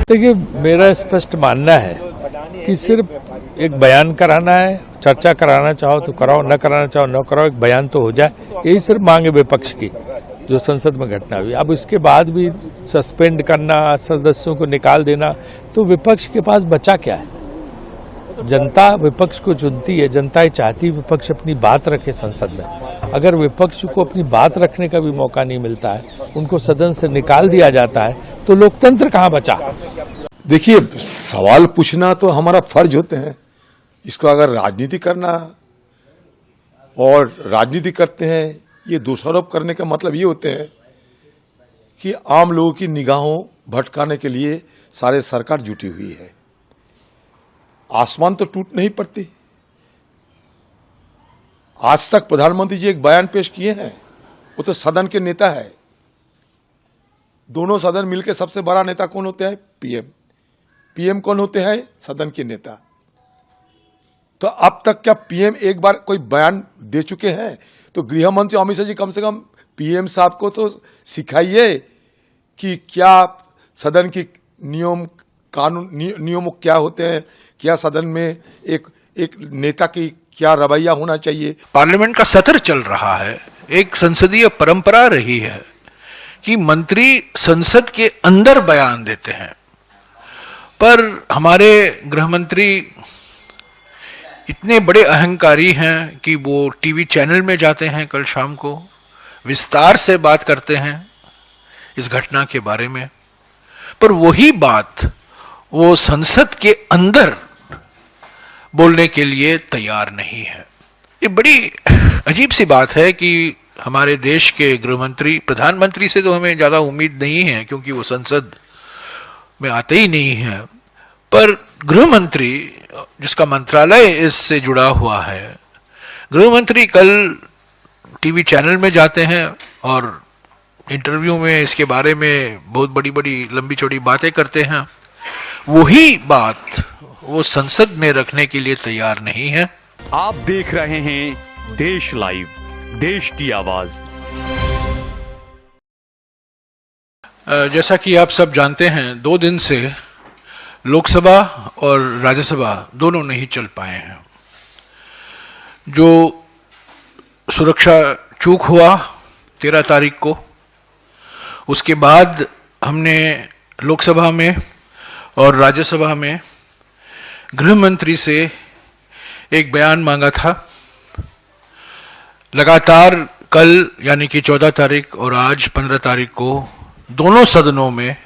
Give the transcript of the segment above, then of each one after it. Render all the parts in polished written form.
देखिए, मेरा स्पष्ट मानना है कि सिर्फ एक बयान कराना है, चर्चा कराना चाहो तो कराओ, न कराना चाहो न कराओ, एक बयान तो हो जाए, यही सिर्फ मांग है विपक्ष की जो संसद में घटना हुई। अब इसके बाद भी सस्पेंड करना, सदस्यों को निकाल देना, तो विपक्ष के पास बचा क्या है? जनता विपक्ष को चुनती है, जनता ही चाहती है विपक्ष अपनी बात रखे संसद में। अगर विपक्ष को अपनी बात रखने का भी मौका नहीं मिलता है, उनको सदन से निकाल दिया जाता है, तो लोकतंत्र कहाँ बचा? देखिए, सवाल पूछना तो हमारा फर्ज होते हैं। इसको अगर राजनीति करना और राजनीति करते हैं, ये दोषारोप करने का मतलब ये होते हैं कि आम लोगों की निगाहों भटकाने के लिए सारे सरकार जुटी हुई है। आसमान तो टूट नहीं पड़ती। आज तक प्रधानमंत्री जी एक बयान पेश किए हैं, वो तो सदन के नेता है। दोनों सदन मिलकर सबसे बड़ा नेता कौन होते हैं? पीएम। पीएम कौन होते हैं? सदन के नेता। तो अब तक क्या पीएम एक बार कोई बयान दे चुके हैं? तो गृह मंत्री अमित शाह जी कम से कम पीएम साहब को तो सिखाइए कि क्या सदन की नियम कानून नियम क्या होते हैं, क्या सदन में एक नेता की क्या रवैया होना चाहिए। पार्लियामेंट का सत्र चल रहा है। एक संसदीय परंपरा रही है कि मंत्री संसद के अंदर बयान देते हैं, पर हमारे गृह मंत्री इतने बड़े अहंकारी हैं कि वो टीवी चैनल में जाते हैं, कल शाम को विस्तार से बात करते हैं इस घटना के बारे में, पर वही बात वो संसद के अंदर बोलने के लिए तैयार नहीं है। ये बड़ी अजीब सी बात है कि हमारे देश के गृह मंत्री, प्रधानमंत्री से तो हमें ज़्यादा उम्मीद नहीं है क्योंकि वो संसद में आते ही नहीं है, पर गृह मंत्री जिसका मंत्रालय इससे जुड़ा हुआ है, गृह मंत्री कल टीवी चैनल में जाते हैं और इंटरव्यू में इसके बारे में बहुत बड़ी बड़ी लंबी चौड़ी बातें करते हैं। वही बात वो संसद में रखने के लिए तैयार नहीं है। आप देख रहे हैं देश लाइव, देश की आवाज। जैसा कि आप सब जानते हैं, 2 दिन से लोकसभा और राज्यसभा दोनों नहीं चल पाए हैं। जो सुरक्षा चूक हुआ 13 तारीख को, उसके बाद हमने लोकसभा में और राज्यसभा में गृह मंत्री से एक बयान मांगा था। लगातार कल यानी कि 14 तारीख और आज 15 तारीख को दोनों सदनों में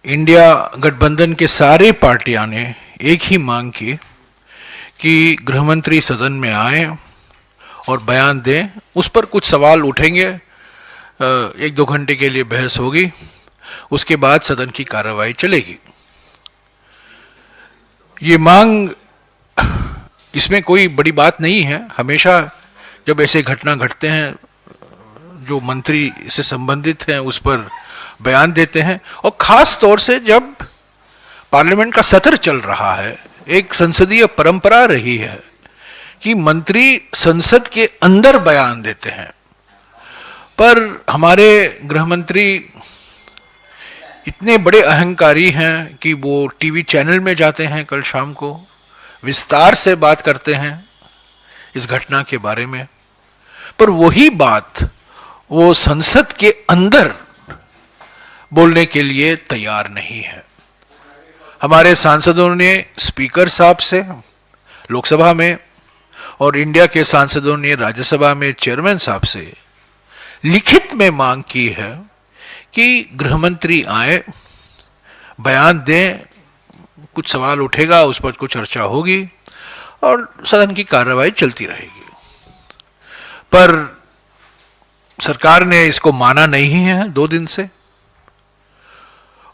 इंडिया गठबंधन के सारे पार्टियां ने एक ही मांग की कि गृह मंत्री सदन में आए और बयान दें। उस पर कुछ सवाल उठेंगे, 1-2 घंटे के लिए बहस होगी, उसके बाद सदन की कार्रवाई चलेगी। ये मांग, इसमें कोई बड़ी बात नहीं है। हमेशा जब ऐसे घटना घटते हैं, जो मंत्री से संबंधित हैं उस पर बयान देते हैं, और खास तौर से जब पार्लियामेंट का सत्र चल रहा है। एक संसदीय परंपरा रही है कि मंत्री संसद के अंदर बयान देते हैं, पर हमारे गृह मंत्री इतने बड़े अहंकारी हैं कि वो टीवी चैनल में जाते हैं, कल शाम को विस्तार से बात करते हैं इस घटना के बारे में, पर वही बात वो संसद के अंदर बोलने के लिए तैयार नहीं है। हमारे सांसदों ने स्पीकर साहब से लोकसभा में और इंडिया के सांसदों ने राज्यसभा में चेयरमैन साहब से लिखित में मांग की है कि गृह मंत्री आए, बयान दें, कुछ सवाल उठेगा, उस पर कुछ चर्चा होगी और सदन की कार्रवाई चलती रहेगी। पर सरकार ने इसको माना नहीं है 2 दिन से,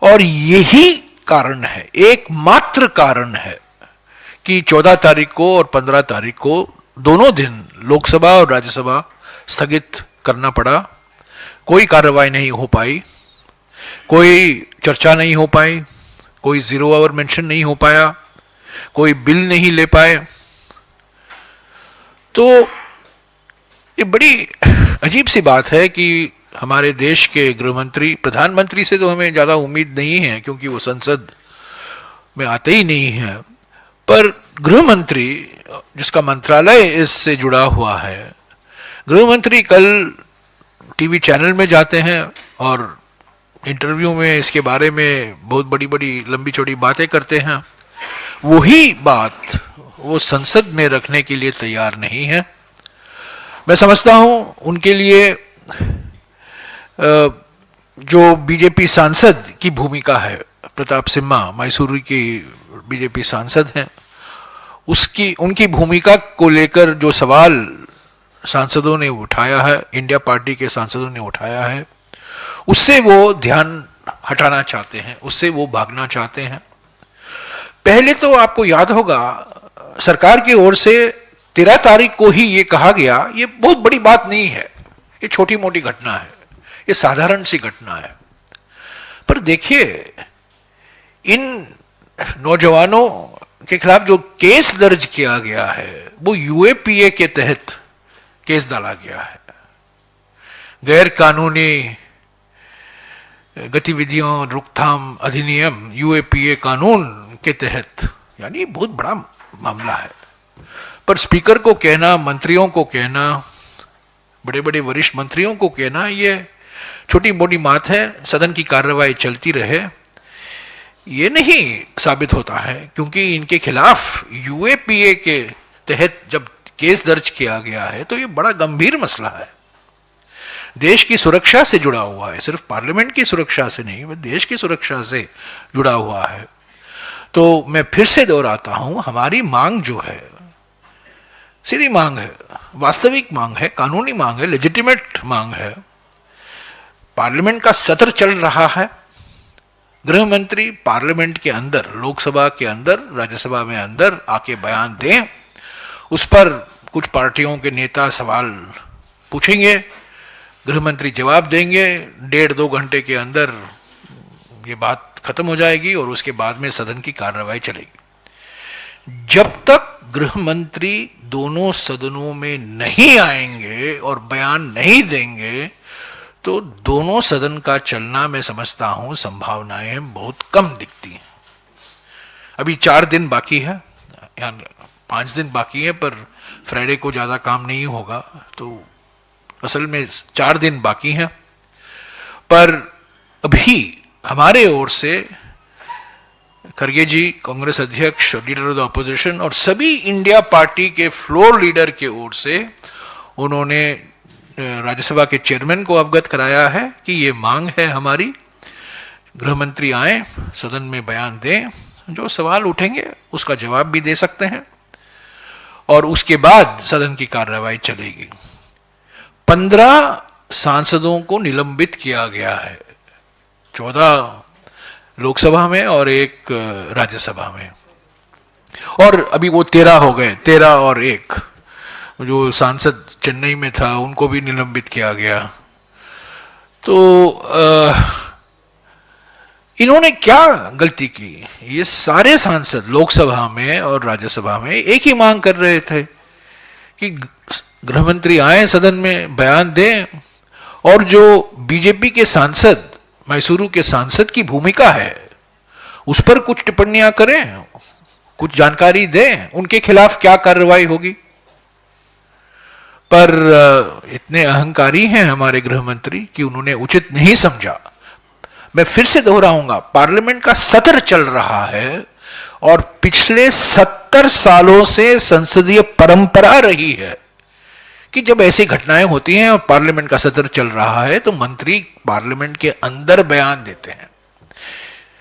और यही कारण है, एकमात्र कारण है कि 14 तारीख को और 15 तारीख को दोनों दिन लोकसभा और राज्यसभा स्थगित करना पड़ा। कोई कार्रवाई नहीं हो पाई, कोई चर्चा नहीं हो पाई, कोई 0 आवर मेंशन नहीं हो पाया, कोई बिल नहीं ले पाए। तो ये बड़ी अजीब सी बात है कि हमारे देश के गृह मंत्री, प्रधानमंत्री से तो हमें ज़्यादा उम्मीद नहीं है क्योंकि वो संसद में आते ही नहीं है, पर गृह मंत्री जिसका मंत्रालय इससे जुड़ा हुआ है, गृह मंत्री कल टीवी चैनल में जाते हैं और इंटरव्यू में इसके बारे में बहुत बड़ी बड़ी लंबी चौड़ी बातें करते हैं। वही बात वो संसद में रखने के लिए तैयार नहीं है। मैं समझता हूं उनके लिए जो बीजेपी सांसद की भूमिका है, प्रताप सिम्हा मैसूरू की बीजेपी सांसद हैं, उनकी भूमिका को लेकर जो सवाल सांसदों ने उठाया है, इंडिया पार्टी के सांसदों ने उठाया है, उससे वो ध्यान हटाना चाहते हैं, उससे वो भागना चाहते हैं। पहले तो आपको याद होगा सरकार की ओर से 13 तारीख को ही ये कहा गया, ये बहुत बड़ी बात नहीं है, ये छोटी मोटी घटना है, ये साधारण सी घटना है। पर देखिए इन नौजवानों के खिलाफ जो केस दर्ज किया गया है वो यूएपीए के तहत केस डाला गया है। गैर कानूनी गतिविधियों रोकथाम अधिनियम यूएपीए कानून के तहत, यानी बहुत बड़ा मामला है। पर स्पीकर को कहना, मंत्रियों को कहना, बड़े बड़े वरिष्ठ मंत्रियों को कहना ये छोटी मोटी बात है, सदन की कार्रवाई चलती रहे, ये नहीं साबित होता है, क्योंकि इनके खिलाफ यूएपीए के तहत जब केस दर्ज किया गया है तो ये बड़ा गंभीर मसला है, देश की सुरक्षा से जुड़ा हुआ है, सिर्फ पार्लियामेंट की सुरक्षा से नहीं, वह देश की सुरक्षा से जुड़ा हुआ है। तो मैं फिर से दोहराता हूं, हमारी मांग जो है सीधी मांग है, वास्तविक मांग है, कानूनी मांग है, लेजिटिमेट मांग है। पार्लियामेंट का सत्र चल रहा है, गृह मंत्री पार्लियामेंट के अंदर, लोकसभा के अंदर, राज्यसभा में अंदर आके बयान दें, उस पर कुछ पार्टियों के नेता सवाल पूछेंगे, गृह मंत्री जवाब देंगे, 1.5-2 घंटे के अंदर ये बात खत्म हो जाएगी और उसके बाद में सदन की कार्रवाई चलेगी। जब तक गृह मंत्री दोनों सदनों में नहीं आएंगे और बयान नहीं देंगे तो दोनों सदन का चलना, मैं समझता हूं, संभावनाएं बहुत कम दिखती हैं। अभी 4 दिन बाकी है, या 5 दिन बाकी है, पर फ्राइडे को ज्यादा काम नहीं होगा, तो असल में 4 दिन बाकी हैं। पर अभी हमारे ओर से खरगे जी, कांग्रेस अध्यक्ष, लीडर ऑफ द ऑपोजिशन, और सभी इंडिया पार्टी के फ्लोर लीडर के ओर से उन्होंने राज्यसभा के चेयरमैन को अवगत कराया है कि ये मांग है हमारी, गृह मंत्री आए, सदन में बयान दें, जो सवाल उठेंगे उसका जवाब भी दे सकते हैं और उसके बाद सदन की कार्रवाई चलेगी। 15 सांसदों को निलंबित किया गया है, 14 लोकसभा में और 1 राज्यसभा में, और अभी वो 13 हो गए, 13 और 1 जो सांसद चेन्नई में था उनको भी निलंबित किया गया। तो इन्होंने क्या गलती की? ये सारे सांसद लोकसभा में और राज्यसभा में एक ही मांग कर रहे थे कि गृह मंत्री आए, सदन में बयान दें, और जो बीजेपी के सांसद, मैसूरू के सांसद की भूमिका है उस पर कुछ टिप्पणियां करें, कुछ जानकारी दें, उनके खिलाफ क्या कार्रवाई होगी। पर इतने अहंकारी हैं हमारे गृह मंत्री कि उन्होंने उचित नहीं समझा। मैं फिर से दोहराऊंगा, पार्लियामेंट का सत्र चल रहा है और पिछले 70 सालों से संसदीय परंपरा रही है कि जब ऐसी घटनाएं होती हैं और पार्लियामेंट का सत्र चल रहा है तो मंत्री पार्लियामेंट के अंदर बयान देते हैं।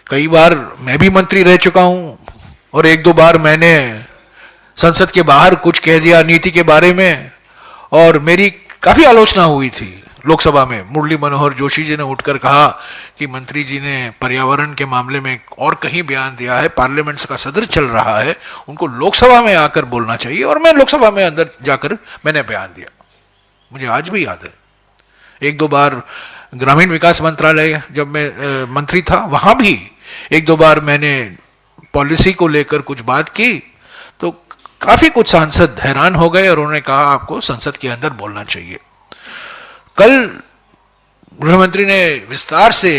कई बार मैं भी मंत्री रह चुका हूं और 1-2 बार मैंने संसद के बाहर कुछ कह दिया नीति के बारे में, और मेरी काफी आलोचना हुई थी लोकसभा में। मुरली मनोहर जोशी जी ने उठकर कहा कि मंत्री जी ने पर्यावरण के मामले में और कहीं बयान दिया है, पार्लियामेंट का सत्र चल रहा है, उनको लोकसभा में आकर बोलना चाहिए, और मैं लोकसभा में अंदर जाकर मैंने बयान दिया। मुझे आज भी याद है 1-2 बार ग्रामीण विकास मंत्रालय जब मैं मंत्री था, वहां भी 1-2 बार मैंने पॉलिसी को लेकर कुछ बात की तो काफी कुछ सांसद हैरान हो गए और उन्होंने कहा आपको संसद के अंदर बोलना चाहिए। कल गृहमंत्री ने विस्तार से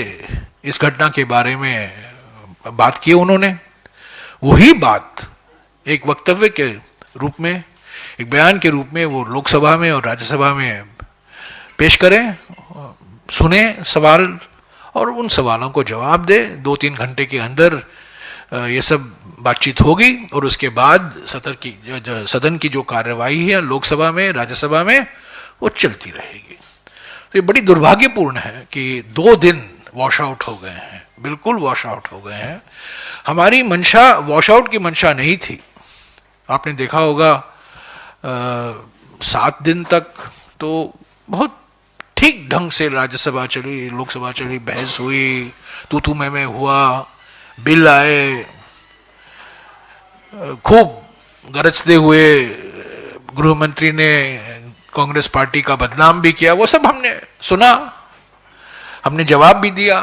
इस घटना के बारे में बात की। उन्होंने वही बात एक वक्तव्य के रूप में, एक बयान के रूप में वो लोकसभा में और राज्यसभा में पेश करें, सुने सवाल और उन सवालों को जवाब दे। 2-3 घंटे के अंदर ये सब बातचीत होगी और उसके बाद सदन की जो कार्यवाही है लोकसभा में, राज्यसभा में, वो चलती रहेगी। तो ये बड़ी दुर्भाग्यपूर्ण है कि 2 दिन वॉश आउट हो गए हैं, बिल्कुल वॉश आउट हो गए हैं। हमारी मंशा वॉश आउट की मंशा नहीं थी। आपने देखा होगा 7 दिन तक तो बहुत ठीक ढंग से राज्यसभा चली, लोकसभा चली, बहस हुई, तू मैं हुआ, बिल आए, खूब गरजते हुए गृह मंत्री ने कांग्रेस पार्टी का बदनाम भी किया। वो सब हमने सुना, हमने जवाब भी दिया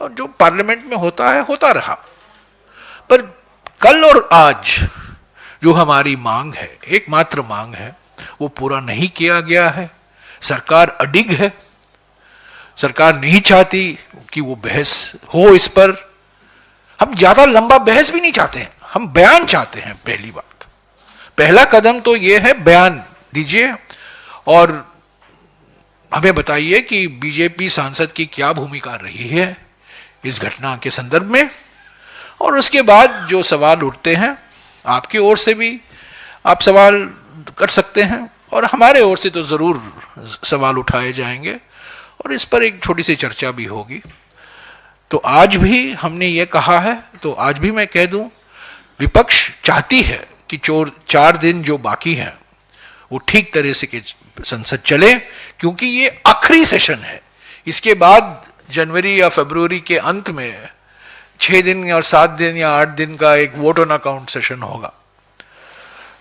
और जो पार्लियामेंट में होता है होता रहा। पर कल और आज जो हमारी मांग है, एकमात्र मांग है, वो पूरा नहीं किया गया है। सरकार अडिग है, सरकार नहीं चाहती कि वो बहस हो इस पर। हम ज्यादा लंबा बहस भी नहीं चाहते हैं, हम बयान चाहते हैं। पहली बात, पहला कदम तो ये है, बयान दीजिए और हमें बताइए कि बीजेपी सांसद की क्या भूमिका रही है इस घटना के संदर्भ में। और उसके बाद जो सवाल उठते हैं, आपकी ओर से भी आप सवाल कर सकते हैं और हमारे ओर से तो जरूर सवाल उठाए जाएंगे और इस पर एक छोटी सी चर्चा भी होगी। तो आज भी हमने ये कहा है, तो आज भी मैं कह दूं, विपक्ष चाहती है कि 4 दिन जो बाकी हैं वो ठीक तरह से कि संसद चले, क्योंकि ये आखिरी सेशन है। इसके बाद जनवरी या फरवरी के अंत में 6 दिन या 7 दिन या 8 दिन का एक वोट ऑन अकाउंट सेशन होगा।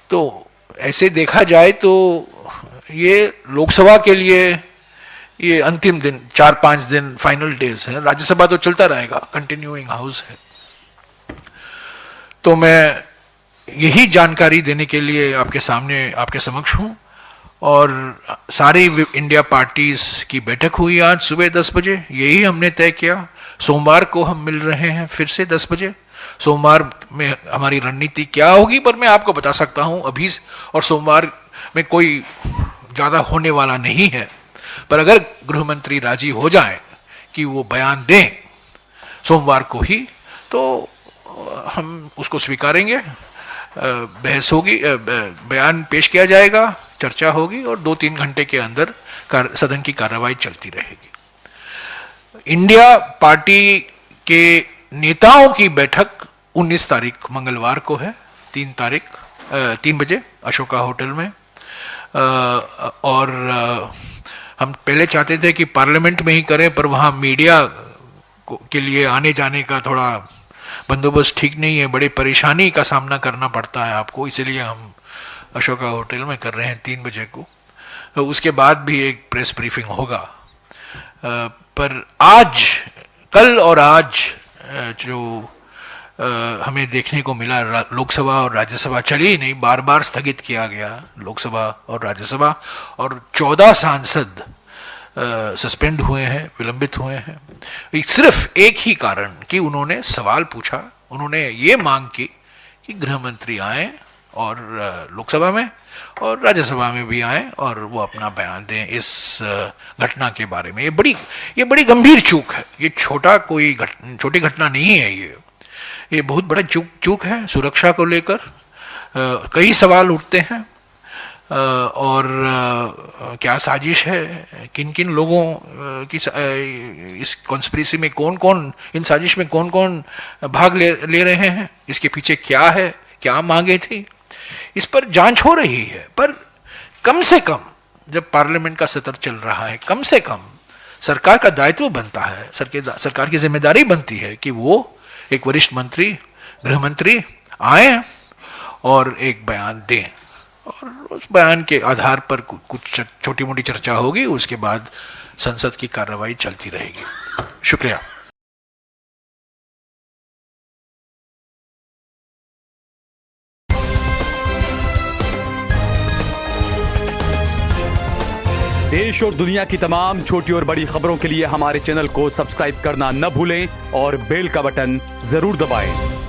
तो ऐसे देखा जाए तो ये लोकसभा के लिए ये अंतिम दिन, 4-5 दिन फाइनल डेज है। राज्यसभा तो चलता रहेगा, कंटिन्यूइंग हाउस है। तो मैं यही जानकारी देने के लिए आपके सामने, आपके समक्ष हूं। और सारी इंडिया पार्टीज की बैठक हुई आज सुबह 10 बजे। यही हमने तय किया, सोमवार को हम मिल रहे हैं फिर से 10 बजे। सोमवार में हमारी रणनीति क्या होगी पर मैं आपको बता सकता हूं अभी, और सोमवार में कोई ज़्यादा होने वाला नहीं है। पर अगर गृह मंत्री राजी हो जाए कि वो बयान दें सोमवार को ही, तो हम उसको स्वीकारेंगे। बहस होगी, बयान पेश किया जाएगा, चर्चा होगी और 2-3 घंटे के अंदर सदन की कार्रवाई चलती रहेगी। इंडिया पार्टी के नेताओं की बैठक 19 तारीख मंगलवार को है, 3 बजे अशोका होटल में। और हम पहले चाहते थे कि पार्लियामेंट में ही करें, पर वहाँ मीडिया के लिए आने जाने का थोड़ा बंदोबस्त ठीक नहीं है, बड़ी परेशानी का सामना करना पड़ता है आपको, इसलिए हम अशोका होटल में कर रहे हैं 3 बजे को। तो उसके बाद भी एक प्रेस ब्रीफिंग होगा। पर आज, कल और आज जो हमें देखने को मिला, लोकसभा और राज्यसभा चली ही नहीं, बार बार स्थगित किया गया लोकसभा और राज्यसभा, और 14 सांसद सस्पेंड हुए हैं, विलंबित हुए हैं। सिर्फ एक ही कारण कि उन्होंने सवाल पूछा, उन्होंने ये मांग की कि गृह मंत्री आए और लोकसभा में और राज्यसभा में भी आए और वो अपना बयान दें इस घटना के बारे में। ये बड़ी गंभीर चूक है। ये छोटी घटना नहीं है, ये बहुत बड़ा चूक है। सुरक्षा को लेकर कई सवाल उठते हैं और क्या साजिश है, किन किन लोगों की इस कॉन्स्पिरेसी में कौन कौन, इन साजिश में कौन कौन भाग ले रहे हैं, इसके पीछे क्या है, क्या मांगे थी, इस पर जांच हो रही है। पर कम से कम जब पार्लियामेंट का सत्र चल रहा है, कम से कम सरकार का दायित्व बनता है, सरकार की जिम्मेदारी बनती है कि वो एक वरिष्ठ मंत्री, गृह मंत्री आए और एक बयान दें, और उस बयान के आधार पर कुछ छोटी मोटी चर्चा होगी, उसके बाद संसद की कार्रवाई चलती रहेगी। शुक्रिया। देश और दुनिया की तमाम छोटी और बड़ी खबरों के लिए हमारे चैनल को सब्सक्राइब करना न भूलें और बेल का बटन जरूर दबाएं।